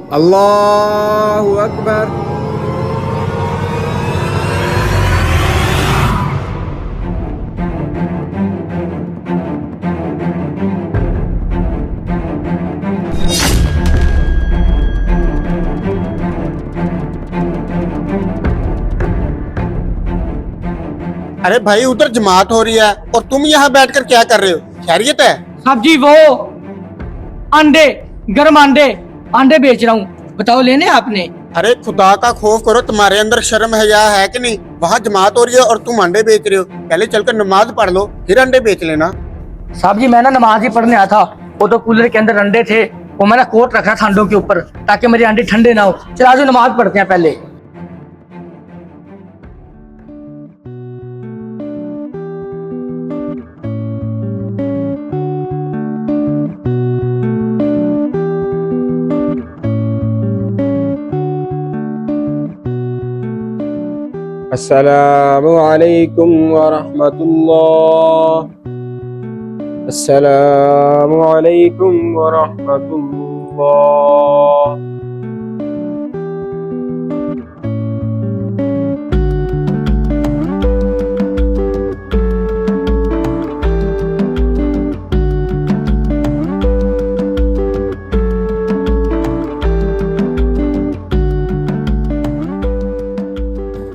अल्लाहु अकबर। अरे भाई उधर जमात हो रही है और तुम यहाँ बैठकर क्या कर रहे हो? खैरियत है? सब्जी वो अंडे, गर्म अंडे अंडे बेच रहा हूँ, बताओ लेने आपने? अरे खुदा का खौफ करो, तुम्हारे अंदर शर्म हया है कि नहीं? वहाँ जमात हो रही है और तुम अंडे बेच रहे हो। पहले चलकर नमाज पढ़ लो फिर अंडे बेच लेना। साहब जी मैं ना नमाज ही पढ़ने आया था, वो तो कूलर के अंदर अंडे थे, वो मैंने कोट रखा था अंडों के ऊपर ताकि मेरे अंडे ठंडे ना हो। चला जो नमाज पढ़ते हैं पहले। अस्सलामु अलैकुम वरहमतुल्लाह। अस्सलामु अलैकुम वरहमतुल्लाह।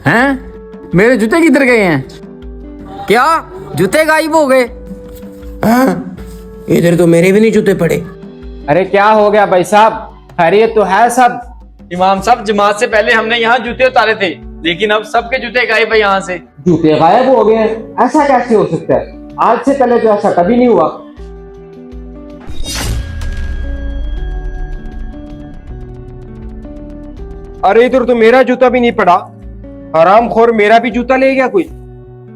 हैं? मेरे जूते किधर गए हैं? क्या जूते गायब हो गए? हाँ, इधर तो मेरे भी नहीं जूते पड़े। अरे क्या हो गया भाई साहब, खैरियत तो है सब? इमाम साहब जमात से पहले हमने यहाँ जूते उतारे थे, लेकिन अब सबके जूते गायब है यहाँ से। जूते गायब हो गए? ऐसा कैसे हो सकता है? आज से पहले तो ऐसा कभी नहीं हुआ। अरे इधर तो मेरा जूता भी नहीं पड़ा। हरामखोर मेरा भी जूता ले गया कोई।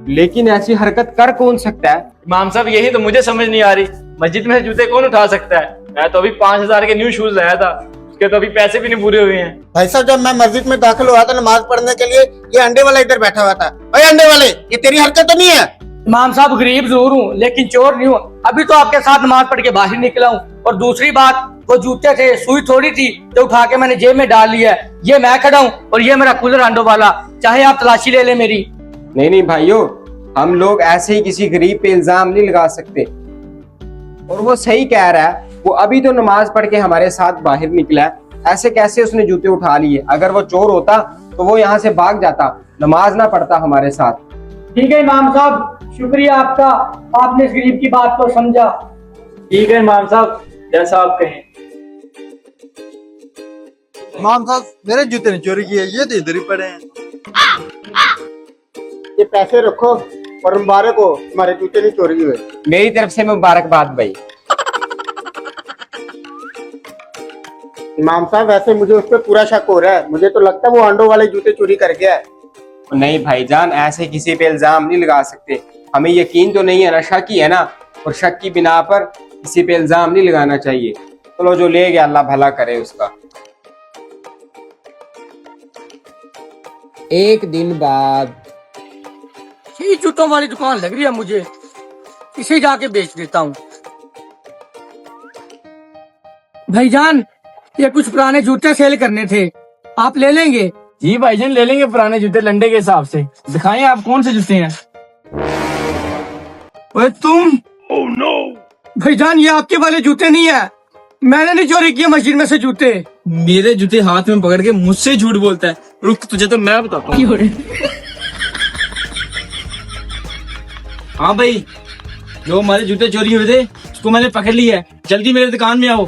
लेकिन ऐसी हरकत कर कौन सकता है? इमाम साहब यही तो मुझे समझ नहीं आ रही, मस्जिद में से जूते कौन उठा सकता है? मैं तो अभी 5,000 के न्यू शूज लाया था, उसके तो अभी पैसे भी नहीं पूरे हुए हैं। भाई साहब जब मैं मस्जिद में दाखिल हुआ था नमाज पढ़ने के लिए, ये अंडे वाला इधर बैठा हुआ था। भाई अंडे वाले, ये तेरी हरकत तो नहीं है? इमाम साहब गरीब जरूर हूँ लेकिन चोर नहीं हूँ। अभी तो आपके साथ नमाज पढ़ के बाहर निकला हूँ। और दूसरी बात, वो जूते थे, सुई थोड़ी थी तो उठा के मैंने जेब में डाल लिया है। ये मैं खड़ा हूँ और ये मेरा कूलर अंडों वाला, चाहे आप तलाशी ले ले मेरी। नहीं भाइयों, हम लोग ऐसे ही किसी गरीब पे इल्जाम नहीं लगा सकते। और वो सही कह रहा है, वो अभी तो नमाज पढ़ के हमारे साथ बाहर निकला है, ऐसे कैसे उसने जूते उठा लिए? अगर वो चोर होता तो वो यहाँ से भाग जाता, नमाज ना पढ़ता हमारे साथ। ठीक है इमाम साहब, शुक्रिया आपका, आपने इस गरीब की बात को समझा। ठीक है इमाम साहब, जैसा आप कहें। इमाम साहब मेरे जूते ने चोरी किए, ये तो इधर ही पड़े हैं। ये पैसे रखो और मुबारक हो, तुम्हारे जूते नहीं चोरी हुए। मेरी तरफ से मुबारकबाद भाई। इमाम साहब वैसे मुझे उस पर पूरा शक हो रहा है, मुझे तो लगता है वो अंडों वाले जूते चोरी कर गया है। नहीं भाईजान, ऐसे किसी पे इल्जाम नहीं लगा सकते। हमें यकीन तो नहीं है ना, शक ही है ना, और शक की बिना पर किसी पे इल्जाम नहीं लगाना चाहिए। चलो जो ले गया अल्लाह भला करे उसका। एक दिन बाद ये जूतों वाली दुकान लग रही है मुझे, इसे जाके बेच देता हूँ। भाईजान ये कुछ पुराने जूते सेल करने थे, आप ले लेंगे? जी भाईजान ले लेंगे पुराने जूते लंडे के हिसाब से। दिखाएं आप कौन से जूते हैं। ओए तुम! Oh no! भाईजान ये आपके वाले जूते नहीं है, मैंने नहीं चोरी किए मस्जिद में से जूते। मेरे जूते हाथ में पकड़ के मुझसे झूठ बोलता है। रुक तुझे तो मैं बताता हूँ। हाँ भाई, जो हमारे जूते चोरी हुए थे उसको मैंने पकड़ लिया है, जल्दी मेरे दुकान में आओ।